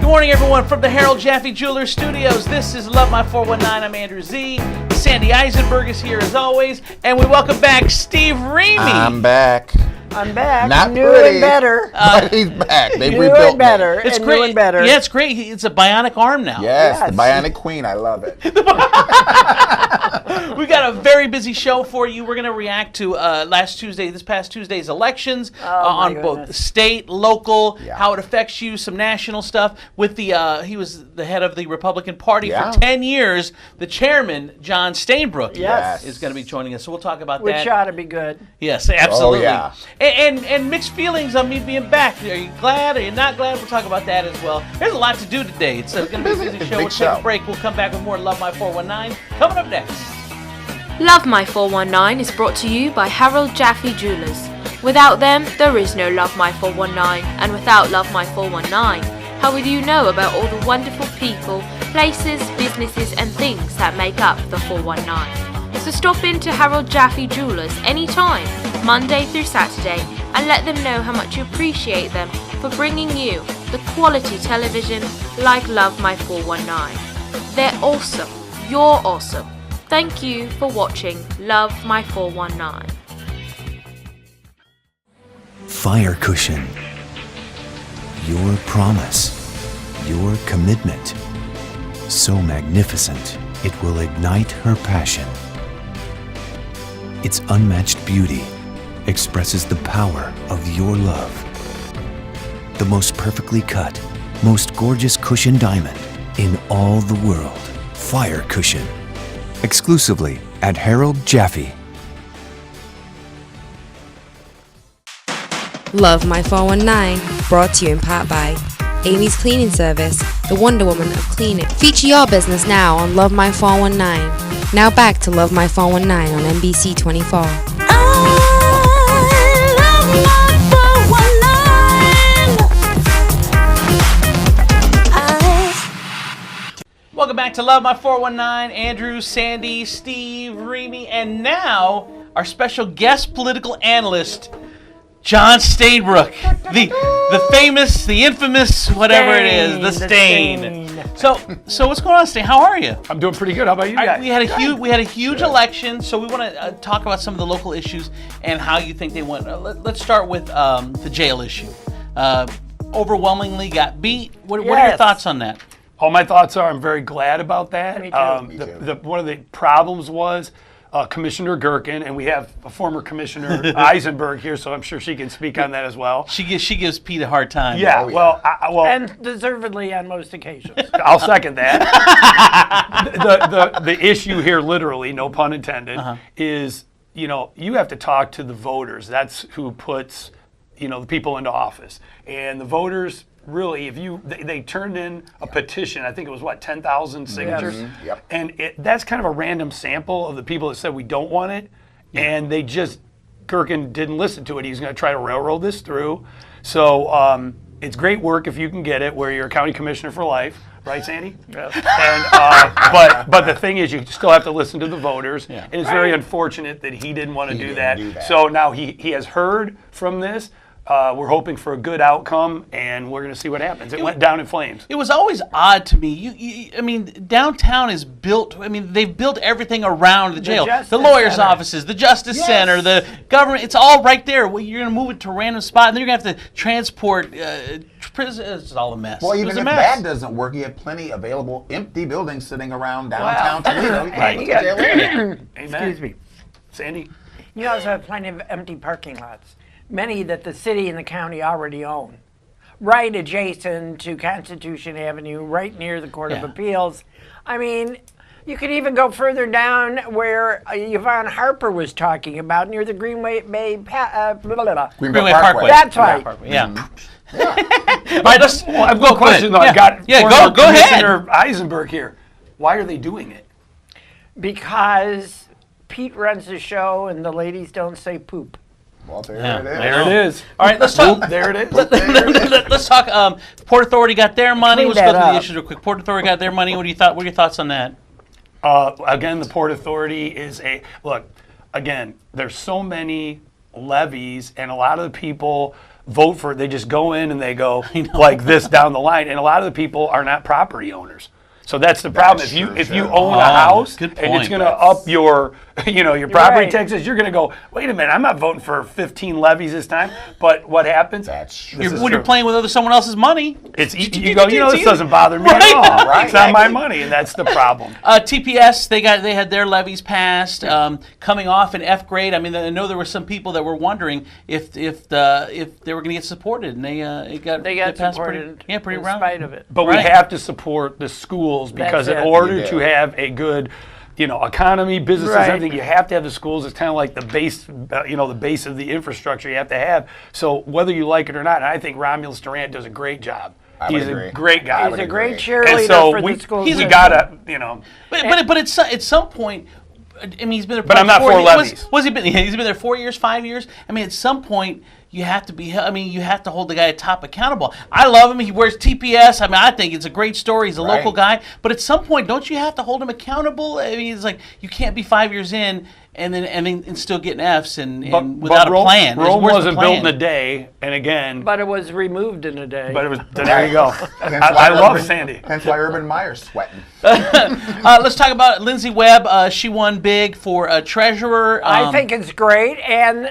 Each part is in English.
Good morning, everyone, from the Harold Jaffe Jewelers Studios. This is Love My 419. I'm Andrew Z. Sandy Eisenberg is here as always, and we welcome back Steve Reamy. I'm back. Not New pretty, and better. But he's back. They New rebuilt and better. It's and great. New and better. Yeah, it's great. It's a bionic arm now. Yes, Yes. the Bionic Queen. I love it. We got a very busy show for you. We're going to react to this past Tuesday's elections on both state, local, how it affects you, some national stuff. With he was the head of the Republican Party for 10 years. The chairman, John Steinbrook, is going to be joining us. So we'll talk about that. Which ought to be good. Yes, absolutely. Oh, yeah. And mixed feelings on me being back. Are you glad? Are you not glad? We'll talk about that as well. There's a lot to do today. It's going to be a busy show. We'll take a break. We'll come back with more Love My 419 coming up next. Love My 419 is brought to you by Harold Jaffe Jewelers. Without them, there is no Love My 419, and without Love My 419, how would you know about all the wonderful people, places, businesses and things that make up the 419? So stop in to Harold Jaffe Jewelers anytime, Monday through Saturday, and let them know how much you appreciate them for bringing you the quality television like Love My 419. They're awesome. You're awesome. Thank you for watching Love My 419. Fire cushion. Your promise. Your commitment. So magnificent, it will ignite her passion. Its unmatched beauty expresses the power of your love. The most perfectly cut, most gorgeous cushion diamond in all the world. Fire cushion. Exclusively at Harold Jaffe. Love My 419, brought to you in part by Amy's Cleaning Service, the Wonder Woman of cleaning. Feature your business now on Love My 419. Now back to Love My 419 on NBC 24. Welcome back to Love My 419. Andrew, Sandy, Steve, Reamy, and now our special guest political analyst, John Steinbrook, the famous, the infamous, whatever it is, the Stain. So what's going on, Stain? How are you? I'm doing pretty good. How about you guys? We had a huge election, so we want to talk about some of the local issues and how you think they went. Let's start with the jail issue. Overwhelmingly got beat. What are your thoughts on that? All my thoughts are I'm very glad about that. Me too. One of the problems was Commissioner Gherkin, and we have a former Commissioner Eisenberg here, so I'm sure she can speak on that as well. She gives Pete a hard time. Yeah, well, and deservedly on most occasions. I'll second that. the issue here, literally, no pun intended, is you have to talk to the voters. That's who puts the people into office, and the voters. Really, they turned in a petition. I think it was 10,000 signatures, Yep. and that's kind of a random sample of the people that said we don't want it, and Gherkin didn't listen to it. He's going to try to railroad this through. So it's great work if you can get it where you're a county commissioner for life, right, Sandy? Yes. And but the thing is, you still have to listen to the voters, and it's very unfortunate that he didn't want to do that. So now he has heard from this. We're hoping for a good outcome, and we're going to see what happens. It went down in flames. It was always odd to me. I mean, downtown is built. I mean, they've built everything around the jail, the lawyers' offices, the Justice Center, the government. It's all right there. Well, you're going to move it to a random spot, and then you're going to have to transport. It's all a mess. Well, even if that doesn't work, you have plenty available empty buildings sitting around downtown Toledo. Amen. Excuse me. Sandy? You also have plenty of empty parking lots. Many that the city and the county already own. Right adjacent to Constitution Avenue, right near the Court of Appeals. I mean, you could even go further down where Yvonne Harper was talking about, near the Greenway Greenway Parkway. That's right. Yeah. All right, I've got a question, though. Yeah. I've got Go ahead. Commissioner Eisenberg here. Why are they doing it? Because Pete runs the show and the ladies don't say poop. Well, there it is. There it is. All right, let's talk. There it is. Let's talk. Port Authority got their money. Clean Let's go that through the up. issues real quick. Port Authority got their money. What are your thoughts on that? Again, the Port Authority is look, again, there's so many levies, and a lot of the people vote for it. They just go in and they go like this down the line. And a lot of the people are not property owners. So that's the problem. If you own a house and it's going to up your your property taxes, you're going to go, wait a minute, I'm not voting for 15 levies this time. But what happens? That's true. When you're playing with someone else's money, you go, this doesn't bother me at all. Right? It's not my money, and that's the problem. TPS, they had their levies passed, coming off in F grade. I mean, I know there were some people that were wondering if they were going to get supported, and they got passed supported pretty in round. spite of it. But we have to support the schools because in order to have a good economy, businesses, everything, you have to have the schools. It's kind of like the base, the base of the infrastructure you have to have. So whether you like it or not, I think Romulus Durant does a great job. He's a great guy. He's a great cheerleader for the schools. We gotta, But at some point, I mean, he's been there. But I'm not for levies. He's been there 4 years, 5 years. I mean, at some point, you have to you have to hold the guy at top accountable. I love him. He wears TPS. I mean, I think it's a great story. He's a local guy. But at some point, don't you have to hold him accountable? I mean, it's like you can't be 5 years in and still getting Fs and without a plan. Rome wasn't built in a day, and again. But it was removed in a day. But it was. There you go. I love Sandy. Hence why Urban Meyer's sweating. Let's talk about Lindsey Webb. She won big for treasurer. I think it's great, and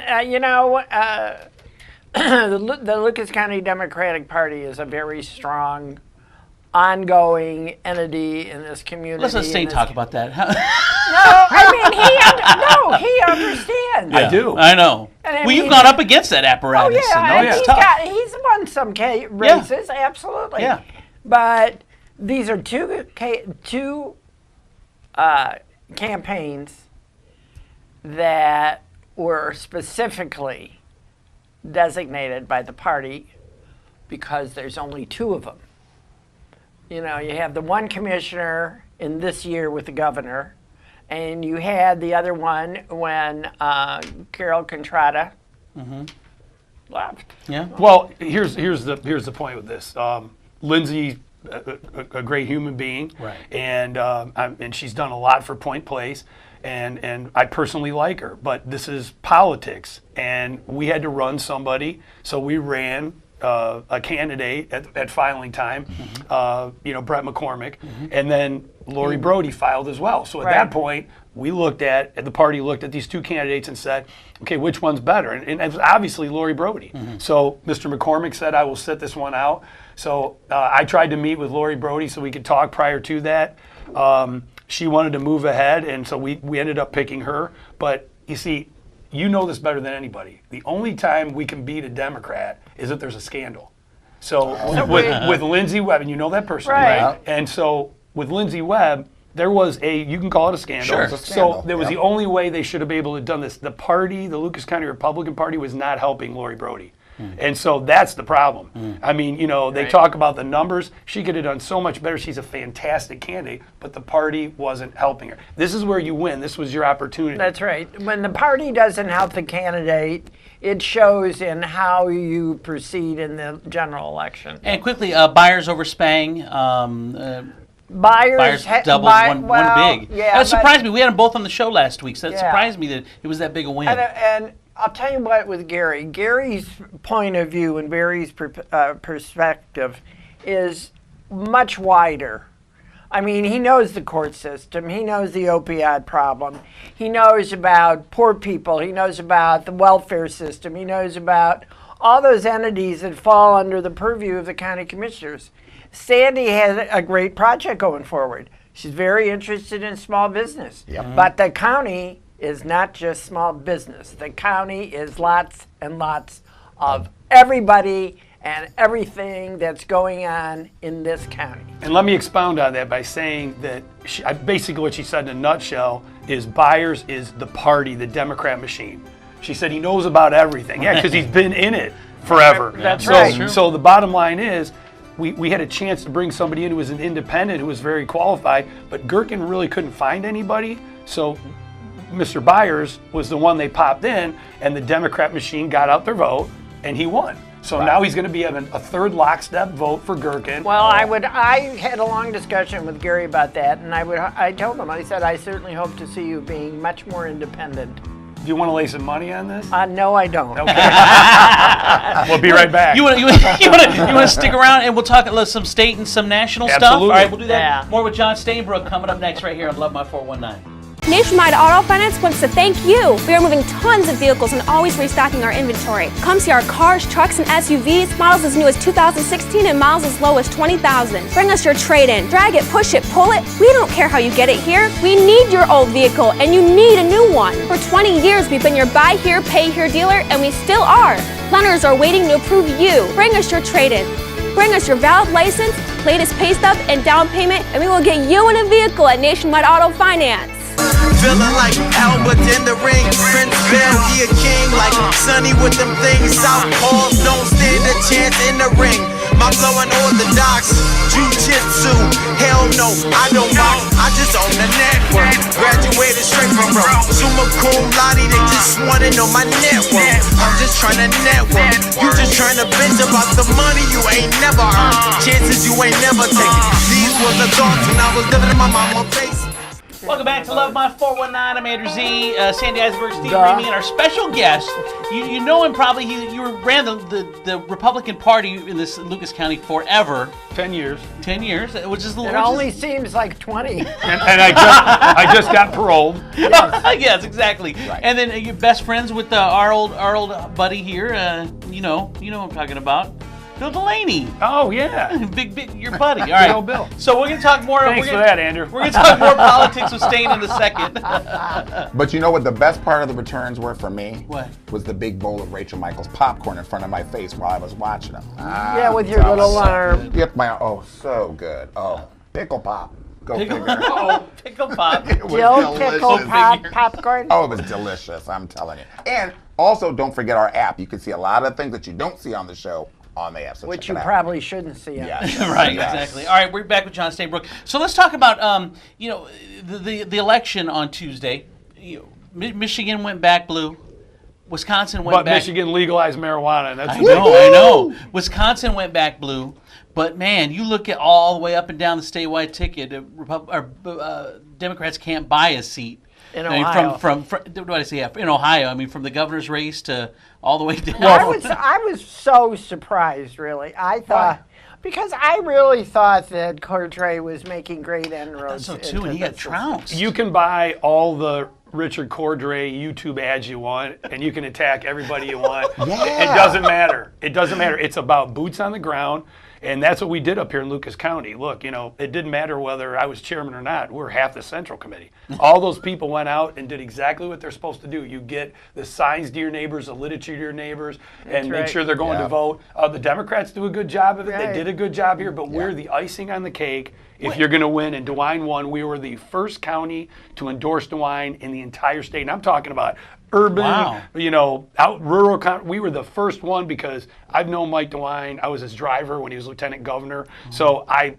the Lucas County Democratic Party is a very strong, ongoing entity in this community. Let's not stay and talk about that. He understands. I do. I know. You've gone up against that apparatus. He's won some races, absolutely. Yeah. But these are two campaigns that were specifically designated by the party because there's only two of them. You have the one commissioner in this year with the governor, and you had the other one when Carol Contrada left. Yeah. Well, here's the point with this. Lindsay, a great human being, right? And she's done a lot for Point Place. And I personally like her, but this is politics, and we had to run somebody, so we ran a candidate at filing time, Brett McCormick, and then Lori Brody filed as well. So at that point, the party looked at these two candidates and said, okay, which one's better? And it was obviously Lori Brody. So Mr. McCormick said, I will sit this one out. So I tried to meet with Lori Brody so we could talk prior to that. She wanted to move ahead, and so we ended up picking her. But you see, you know this better than anybody. The only time we can beat a Democrat is if there's a scandal. So with Lindsey Webb, and you know that person, right? And so with Lindsey Webb, there was you can call it a scandal. Sure. It's a scandal. So there was the only way they should have been able to have done this. The party, the Lucas County Republican Party, was not helping Lori Brody. And so that's the problem. I mean, they talk about the numbers. She could have done so much better. She's a fantastic candidate, but the party wasn't helping her. This is where you win. This was your opportunity. That's right. When the party doesn't help the candidate, it shows in how you proceed in the general election. And quickly, Byers over Spang. Byers doubled one big. Yeah, that surprised me. We had them both on the show last week, so that surprised me that it was that big a win. And I'll tell you what with Gary. Gary's point of view and Gary's perspective is much wider. I mean, he knows the court system. He knows the opioid problem. He knows about poor people. He knows about the welfare system. He knows about all those entities that fall under the purview of the county commissioners. Sandy has a great project going forward. She's very interested in small business. Yep. But the county is not just small business. The county is lots and lots of everybody and everything that's going on in this county. And let me expound on that by saying that basically what she said in a nutshell is Byers is the party, the Democrat machine. She said he knows about everything. Yeah, because he's been in it forever. That's right. So the bottom line is, we had a chance to bring somebody in who was an independent, who was very qualified, but Gherkin really couldn't find anybody. So Mr. Byers was the one they popped in, and the Democrat machine got out their vote, and he won. So now he's going to be having a third lockstep vote for Gherkin. Well, I had a long discussion with Gary about that, and I told him, I said, I certainly hope to see you being much more independent Do you want to lay some money on this? No, I don't. We'll be right back. You want to stick around and we'll talk some state and some national stuff? Absolutely. All right, we'll do that. Yeah. More with John Stainbrook coming up next right here on Love My 419. Nationwide Auto Finance wants to thank you. We are moving tons of vehicles and always restocking our inventory. Come see our cars, trucks, and SUVs, models as new as 2016 and models as low as 20,000. Bring us your trade-in. Drag it, push it, pull it. We don't care how you get it here. We need your old vehicle, and you need a new one. For 20 years, we've been your buy here, pay here dealer, and we still are. Lenders are waiting to approve you. Bring us your trade-in. Bring us your valid license, latest pay stub, and down payment, and we will get you in a vehicle at Nationwide Auto Finance. Feeling like Albert in the ring, Prince Bel, he a king. Like Sonny with them things, Southpaws don't stand a chance in the ring. My flow unorthodox, jiu-jitsu, hell no, I don't box. I just own the network, graduated straight from Rome. Summa cum laude, they just wanna know my network. I'm just trying to network, you just trying to bitch about the money you ain't never earned. Chances you ain't never taken. These were the thoughts when I was living in my mama's face. Welcome back to Love My 419. I'm Andrew Z, Sandy Eisenberg, Steve Remy, and our special guest. You know him probably. You ran the Republican Party in this Lucas County forever. 10 years. 10 years, which is It only seems like 20. And I just got paroled. Yes, exactly. Right. And then you're best friends with our old buddy here. You know what I'm talking about. Bill Delaney. Oh, yeah. Big, your buddy. All right. old Bill. So we're going to talk more. Thanks for that, Andrew. We're going to talk more politics with Stain in a second. But you know what the best part of the returns were for me? What? Was the big bowl of Rachel Michaels popcorn in front of my face while I was watching them. Yeah, with your little arm. Yep, so good. Oh, pickle pop. Go figure. Pickle pop. It was Jill Pickle delicious. Pop Popcorn. Oh, it was delicious, I'm telling you. And also, don't forget our app. You can see a lot of things that you don't see on the show on the app. So Which check you it out. probably shouldn't see. Yes. Right, Yes. exactly. All right, we're back with John Stainbrook. So let's talk about the election on Tuesday. Michigan went back blue. Wisconsin went But back. Michigan legalized marijuana. And that's I know. Wisconsin went back blue. But man, you look at all the way up and down the statewide ticket. Democrats can't buy a seat. In I mean, Ohio. from what did I say? Yeah, in Ohio. I mean, from the governor's race to all the way down. I was so surprised, really. I thought, because I really thought that Cordray was making great inroads. so too, and he got trounced. You can buy all the Richard Cordray YouTube ads you want, and you can attack everybody you want. Yeah. It doesn't matter. It doesn't matter. It's about boots on the ground, and that's what we did up here in Lucas County. Look, it didn't matter whether I was chairman or not. We're half the Central Committee. All those people went out and did exactly what they're supposed to do. You get the signs to your neighbors, the literature to your neighbors, and make sure they're going to vote. The Democrats do a good job of it. Right. They did a good job here, but we're the icing on the cake. If you're going to win, and DeWine won, we were the first county to endorse DeWine in the entire state. And I'm talking about urban, out rural. We were the first one because I've known Mike DeWine. I was his driver when he was lieutenant governor. So I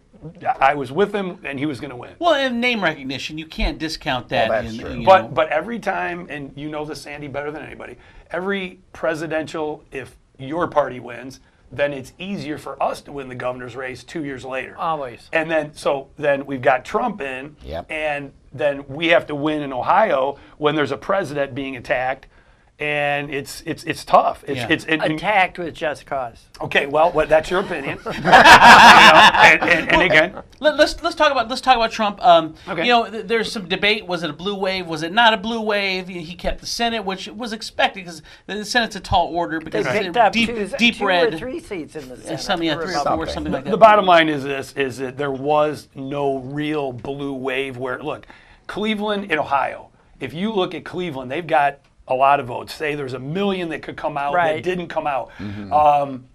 was with him, and he was going to win. Well, and name recognition, you can't discount that. Well, that's true. But every time, and you know this, Sandy, better than anybody, every presidential, if your party wins, then it's easier for us to win the governor's race 2 years later. Always. And then we've got Trump in, and then we have to win in Ohio when there's a president being attacked, and it's tough. It's attacked with just cause. Okay, well, that's your opinion. And again, let's talk about Trump. Okay. There's some debate. Was it a blue wave? Was it not a blue wave? He kept the Senate, which was expected because the Senate's a tall order because They it's picked up deep two red. or three seats in the Senate. Something, yeah, 3 or 4, something like that. the bottom line is this: is that there was no real blue wave. Where look, Cleveland in Ohio. If you look at Cleveland, they've got a lot of votes. Say there's 1 million that could come out that didn't come out.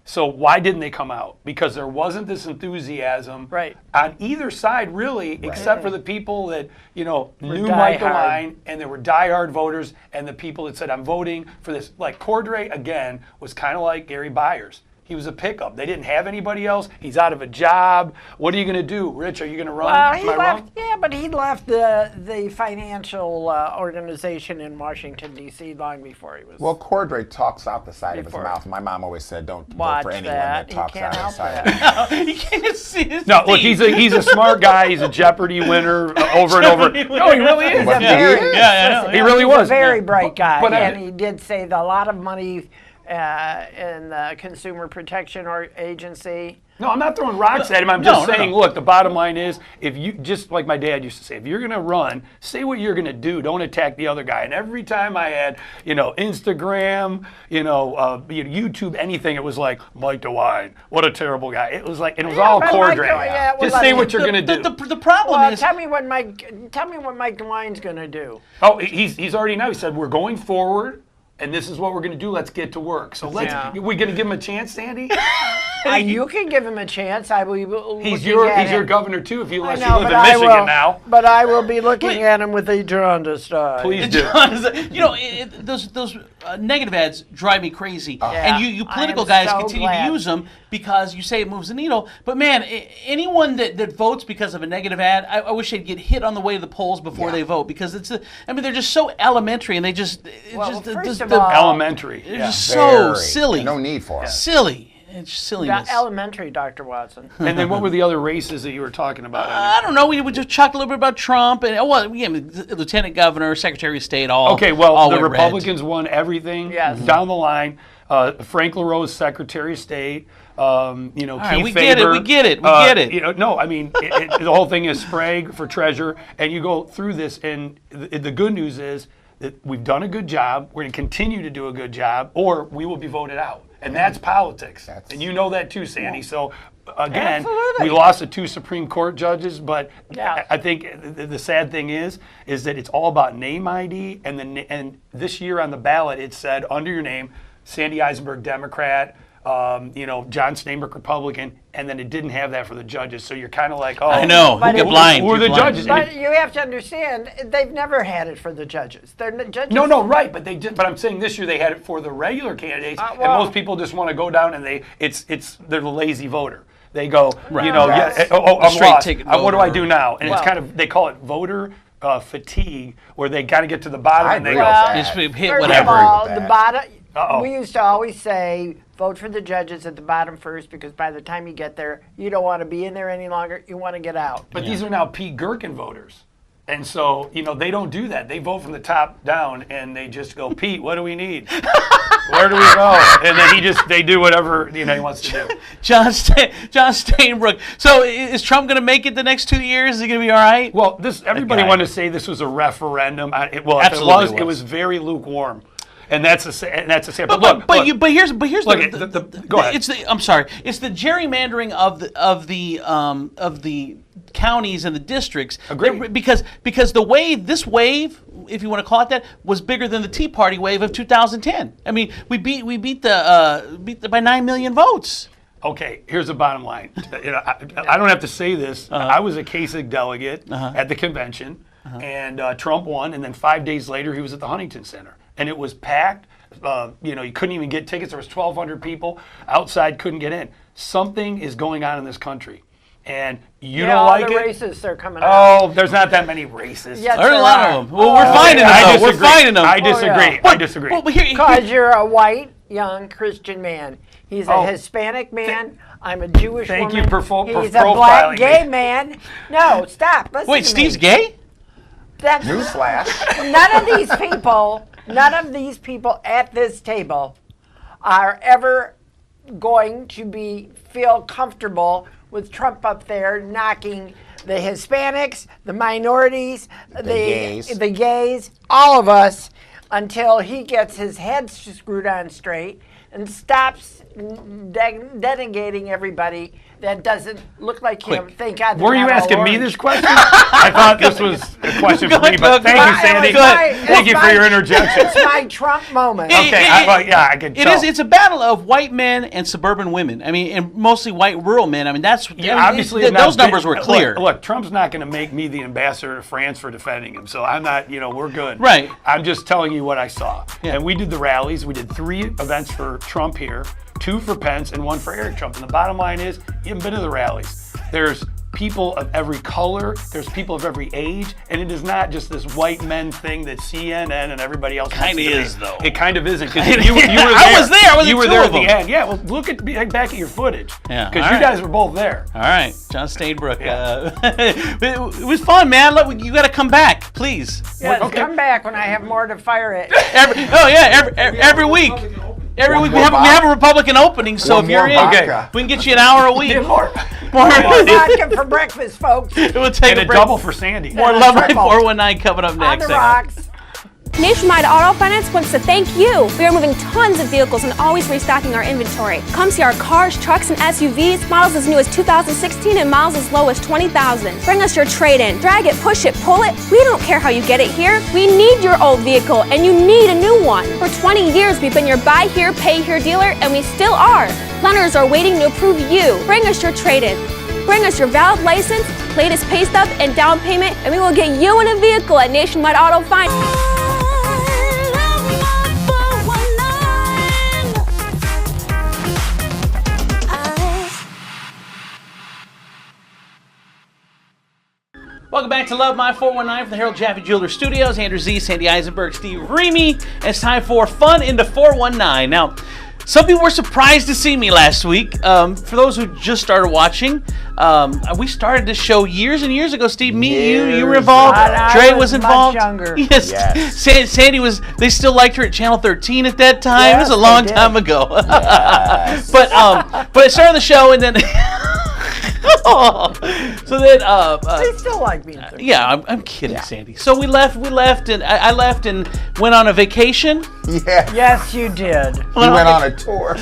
So why didn't they come out? Because there wasn't this enthusiasm on either side, really, except for the people that knew Mike DeWine, and there were diehard voters, and the people that said, "I'm voting for this." Like Cordray again was kind of like Gary Byers. He was a pickup. They didn't have anybody else. He's out of a job. What are you going to do, Rich? Are you going to run? Well, he Am I left. wrong? Yeah, but he left the financial organization in Washington D.C. long before he was. Well, Cordray talks out the side of his Before. mouth. My mom always said, "Don't vote Watch for anyone that. that talks You can't out the help side." that. of his mouth." You can't see his No, look, teeth. he's a smart guy. He's a Jeopardy winner over and over. No, he really is. He's a But very, he is. Yeah, I know. He really he's was. a very bright guy, But, and he did save a lot of money in the Consumer Protection Agency. No, I'm not throwing rocks at him. I'm No, just no, saying, no. look, the bottom line is, if you, just like my dad used to say, if you're going to run, say what you're going to do. Don't attack the other guy. And every time I had, Instagram, YouTube, anything, it was like, Mike DeWine, what a terrible guy. It was like, and it was all but Cordray. Mike, yeah, well, Just I say mean, what you're going to do. The problem Well, is, tell me what Mike DeWine's going to do. Oh, he's already now. He said, we're going forward, and this is what we're going to do. Let's get to work. So Yeah. we going to give him a chance, Sandy? You can give him a chance. I will be looking He's at your him. governor too. If you I unless know, you live but in I Michigan will, now, but I will be looking at him with a jaundiced eye. please do. those negative ads drive me crazy, Yeah. and you I political am guys so continue glad. to use them because you say it moves the needle. But man, anyone that votes because of a negative ad, I wish they'd get hit on the way to the polls before they vote, because they're just so elementary, and they just first of all, Elementary. they're Yeah. just so Very. silly. No need for it. Silly. It's silliness. Elementary, Dr. Watson. And then what were the other races that you were talking about? I don't know. We just talked a little bit about Trump and Lieutenant Governor, Secretary of State, all. Okay, well, all the went red. Republicans won everything Yes. down the line. Frank LaRose, Secretary of State. Keith right, we Faber. get it, we get it. No, I mean, the whole thing is Sprague for treasurer, and you go through this, and the good news is that we've done a good job. We're going to continue to do a good job, or we will be voted out. And that's politics. And you know that too, Sandy. So, again, Absolutely. we lost the 2 Supreme Court judges, but Yeah. I think the sad thing is that it's all about name ID. And this year on the ballot, it said under your name, Sandy Eisenberg, Democrat, John Steinbrück, Republican, and then it didn't have that for the judges. So you're kind of like, oh. I know. But You get it- blind. Who are You're the blind. judges? But you have to understand, they've never had it for the judges. They're judges. No, right, but they did. But I'm saying this year they had it for the regular candidates, well- and most people just want to go down and they're the lazy voter. They go, Right. Yes. I'm straight lost. ticket What do I voter. do now? And it's Well- kind of, they call it voter fatigue, where they got to get to the bottom I and they agree go, with that. Just hit First whatever. of all, with the that. bottom. Uh-oh. We used to always say, vote for the judges at the bottom first, because by the time you get there, you don't want to be in there any longer. You want to get out. But these are now Pete Gherkin voters. And so, they don't do that. They vote from the top down, and they just go, Pete, what do we need? Where do we go? And then they do whatever, he wants to do. John Steinbrück. So is Trump going to make it the next 2 years? Is he going to be all right? Well, everybody guy. wanted to say this was a referendum. If Absolutely it was very lukewarm. And that's a sad. But But look, here's look, go ahead. It's the gerrymandering of the counties and the districts. Agreed. Because this wave, if you want to call it that, was bigger than the Tea Party wave of 2010. I mean, we beat by 9 million votes. Okay, here's the bottom line. I don't have to say this. I was a Kasich delegate at the convention, and Trump won. And then 5 days later, he was at the Huntington Center, and it was packed. You couldn't even get tickets. There was 1,200 people outside, couldn't get in. Something is going on in this country, and you don't like all the it. racists are coming out. Oh, there's not that many racists. Yes, There's a there lot are. of them. Well, we're finding them. I though. We're disagree. finding them. I disagree. I disagree. Well, but here, Because you're a white, young Christian man. He's a Hispanic man. I'm a Jewish Thank woman. you for He's a profiling black me. gay man. No, stop. Listen wait, to Steve's me. gay? That's Newsflash. none of these people at this table are ever going to feel comfortable with Trump up there knocking the Hispanics, the minorities, the gays, all of us, until he gets his head screwed on straight and stops denigrating everybody that doesn't look like him. Thank God. Were you asking me this question? I thought this was a question for me, but thank you, Sandy. Thank you for your interjection. It's my Trump moment. Okay, I can tell. It is. It's a battle of white men and suburban women. I mean, and mostly white rural men. I mean, Obviously, those numbers were clear. Look, Trump's not going to make me the ambassador to France for defending him, so I'm not. We're good. Right. I'm just telling you what I saw. Yeah. And we did the rallies. We did 3 events for Trump here. 2 for Pence and 1 for Eric Trump. And the bottom line is, you haven't been to the rallies. There's people of every color, there's people of every age, and it is not just this white men thing that CNN and everybody else Kind of is, though. It kind of isn't. 'Cause you were there. I was there. I was You at were two there of at the them. end. Yeah, well, look back at your footage. Yeah, Because all you right. guys were both there. All right, John Stainbrook. It was fun, man. Look, you got to come back, please. Yes, Okay. come back when I have more to fire at. Every week. Every One week more we have vodka. a Republican opening, so One if you're more in, vodka. we can get you an hour a week. More. More. Vodka for breakfast, folks. We'll take And a a break. double for Sandy. More And a Love My triple. 419 coming up On next. the rocks. Nationwide Auto Finance wants to thank you. We are moving tons of vehicles and always restocking our inventory. Come see our cars, trucks, and SUVs, models as new as 2016 and models as low as 20,000. Bring us your trade-in. Drag it, push it, pull it. We don't care how you get it here. We need your old vehicle, and you need a new one. For 20 years, we've been your buy here, pay here dealer, and we still are. Lenders are waiting to approve you. Bring us your trade-in. Bring us your valid license, latest pay stub, and down payment, and we will get you in a vehicle at Nationwide Auto Finance. Welcome back to Love My 419 from the Harold Jaffe Jeweler Studios. Andrew Z, Sandy Eisenberg, Steve Remy. And it's time for Fun into 419. Now, some people were surprised to see me last week. For those who just started watching, we started this show years and years ago. Steve, you were involved. I Dre was was much involved. younger. Yes. Sandy was. They still liked her at Channel 13 at that time. It was Yes, a long they did. time ago. Yes. But I started the show and then. So then. They still like being 13. Yeah, I'm kidding, Sandy. So we left, and I left and went on a vacation. Yeah. Yes, you did. We went on a tour.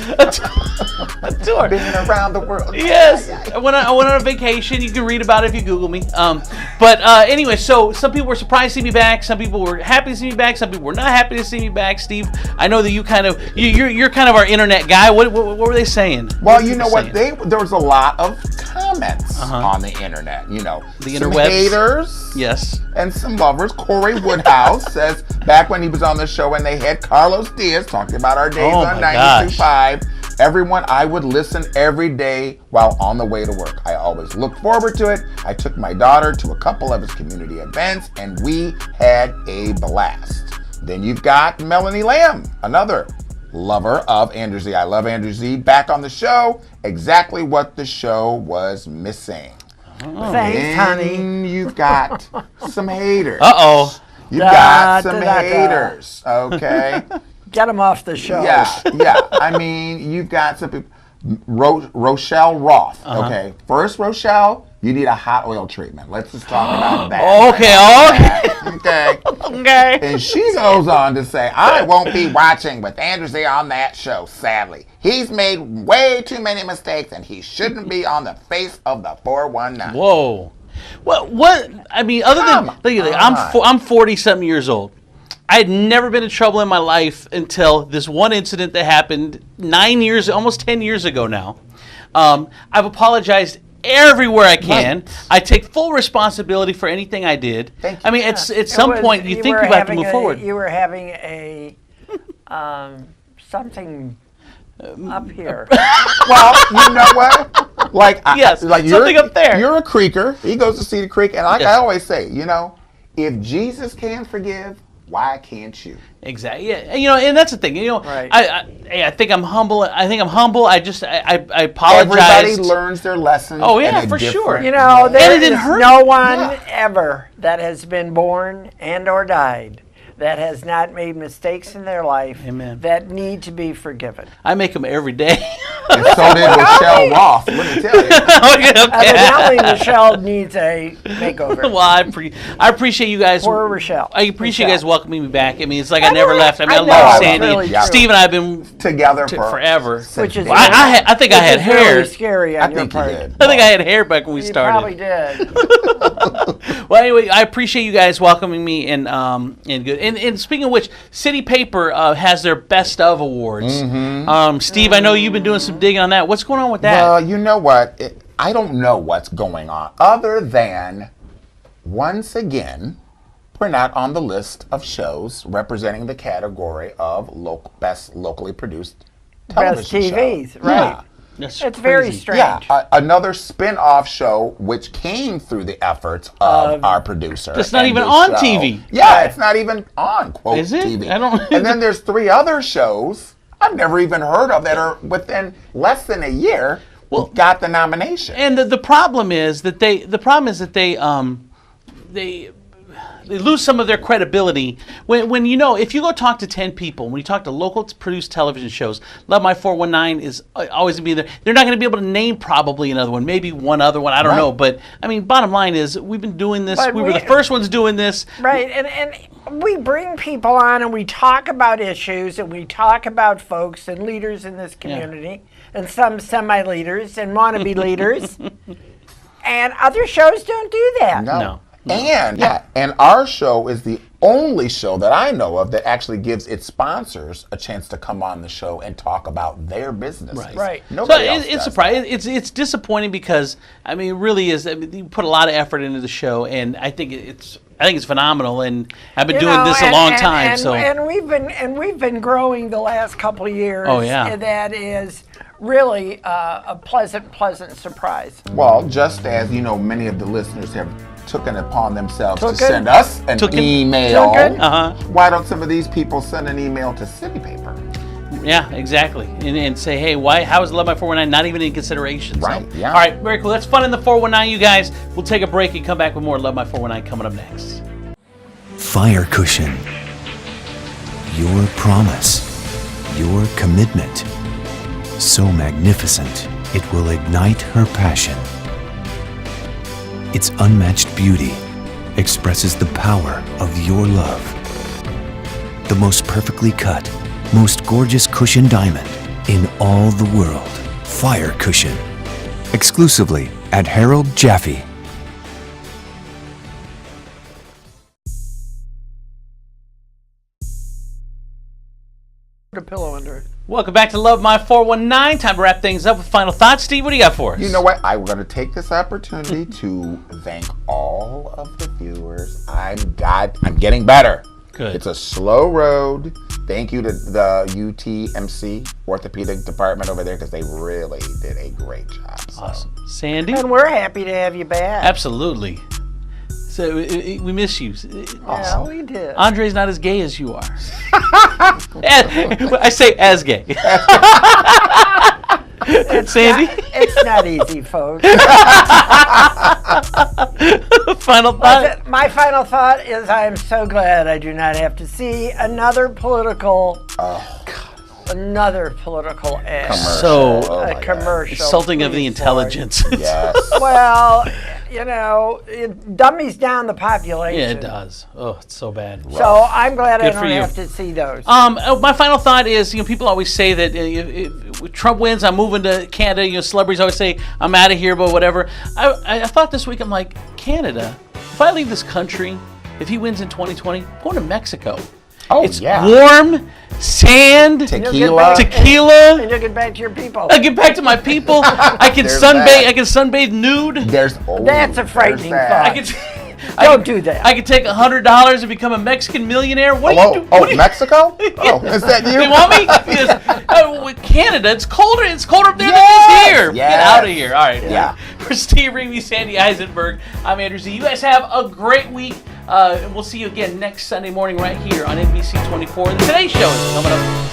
A tour. Been around the world. Yes, I went on a vacation. You can read about it if you Google me. But anyway, so some people were surprised to see me back. Some people were happy to see me back. Some people were not happy to see me back. Steve, I know that you're kind of our internet guy. What were they saying? Well, were you know people what? saying? There was a lot of comments on the internet. You know, The some interwebs. haters. Yes. And some lovers. Corey Woodhouse says back when he was on the show and they had Carlos Diaz talking about our days Oh on my gosh. 92.5. Everyone, I would listen every day while on the way to work. I always looked forward to it. I took my daughter to a couple of his community events and we had a blast. Then you've got Melanie Lamb, another lover of Andrew Z. I love Andrew Z. Back on the show, exactly what the show was missing. Thanks, honey. And you've got some haters. Uh-oh. You've Da, got da, some da, da. haters, okay? Get them off the show. Yeah. I mean, you've got some people. Rochelle Roth, okay? First, Rochelle, you need a hot oil treatment. Let's just talk about that. Okay. Okay. And she goes on to say, I won't be watching with Andrew Z on that show, sadly. He's made way too many mistakes and he shouldn't be on the face of the 419. Whoa. What? I mean, other than look at I'm 40-something years old. I had never been in trouble in my life until this one incident that happened almost 10 years ago now. I've apologized everywhere I can. I take full responsibility for anything I did. Thank you. I mean, at some point, you think people have to move forward. You were having a something up here. Well, you know what? Like, Yes, something up there. You're a creeker. He goes to Cedar Creek, and like Yes. I always say, you know, if Jesus can forgive, why can't you? Exactly. Yeah. You know, and that's the thing. You know, Right. I think I'm humble. I just I apologize. Everybody learns their lessons. Oh, yeah, in a for sure. different You know, way. there it didn't is hurt. no one ever that has been born and or died that has not made mistakes in their life Amen. that need to be forgiven. I make them every day. And so did Rochelle Roth. Let me tell you. Evidently, Michelle needs a makeover. Well, I appreciate you guys. Poor Rochelle. I appreciate you Michelle. guys welcoming me back. I mean, it's like I never left. I mean, I, I know, love it's Sandy. really And true. Steve and I have been Together for forever. Which is Well, I think I had which is hair. really scary I on your think you part. did. I think I had hair back when we You started. probably did. Well, anyway, I appreciate you guys welcoming me and good. And speaking of which, City Paper has their Best of Awards. Steve, I know you've been doing some digging on that. What's going on with that? Well, you know what? I don't know what's going on other than, once again, we're not on the list of shows representing the category of best locally produced best television TVs, show. right? Yeah. That's It's very crazy. strange. Yeah, another spin-off show which came through the efforts of our producer. It's not and even this on show. TV. Yeah, it's not even on, quote, Is it? TV. I don't- And then there's 3 other shows I've never even heard of that are within less than a year got the nomination. And the problem is that they lose some of their credibility when if you go talk to 10 people, when you talk to local produced television shows, Love My 419 is always going to be there. They're not going to be able to name probably another one, maybe one other one, I don't know. But I mean, bottom line is we've been doing this. But we were the first ones doing this. Right, and we bring people on and we talk about issues and we talk about folks and leaders in this community and some semi-leaders and wannabe leaders. And other shows don't do that. No. And our show is the only show that I know of that actually gives its sponsors a chance to come on the show and talk about their businesses. Right. Nobody else it's does surprising. that. It's disappointing because I mean, it really is. I mean, you put a lot of effort into the show, and I think it's phenomenal. And I've been doing this a long time. And we've been growing the last couple of years. Oh, yeah. And that is really a pleasant surprise. Well, just as many of the listeners have taken upon themselves to Taken? send us an email. Taken? Why don't some of these people send an email to City Paper? Yeah, exactly. And say, hey, how is Love My 419 not even in consideration? Right, yeah. All right, very cool. That's fun in the 419, you guys. We'll take a break and come back with more Love My 419 coming up next. Fire cushion. Your promise. Your commitment. So magnificent, it will ignite her passion. Its unmatched beauty expresses the power of your love. The most perfectly cut, most gorgeous cushion diamond in all the world. Fire cushion. Exclusively at Harold Jaffe. Put a pillow under it. Welcome back to Love My 419. Time to wrap things up with final thoughts. Steve, what do you got for us? You know what? I'm going to take this opportunity to thank all of the viewers. I'm getting better. Good. It's a slow road. Thank you to the UTMC orthopedic department over there because they really did a great job. So. Awesome. Sandy? And we're happy to have you back. Absolutely. So we miss you. Yeah, we did. Andre's not as gay as you are. I say as gay. Sandy? It's not easy, folks. Final thought? My final thought is I am so glad I do not have to see another political ad. So commercial. insulting of the intelligence. Yes. Well, it dummies down the population. Yeah, it does. Oh, it's so bad. So I'm glad I Good for don't you. have to see those. My final thought is, people always say that if Trump wins, I'm moving to Canada. Celebrities always say I'm out of here, but whatever. I thought this week, I'm like, Canada. If I leave this country, if he wins in 2020, I'm going to Mexico. Oh, it's yeah. warm, sand, Tequila. And you'll get back to your people. I get back to my people. I can There's sunbathe. that. I can sunbathe nude. That's a frightening there's thought. that. Don't do that. I could take $100 and become a Mexican millionaire. What do you do? Oh, Mexico? Oh, is that you? You want me? Because, with Canada, it's colder. It's colder up there than it is here. Yes. Get out of here. All right. Yeah. For Steve Reamy, Sandy Eisenberg, I'm Andrew Z. You guys have a great week. And we'll see you again next Sunday morning right here on NBC 24. The Today Show is coming up.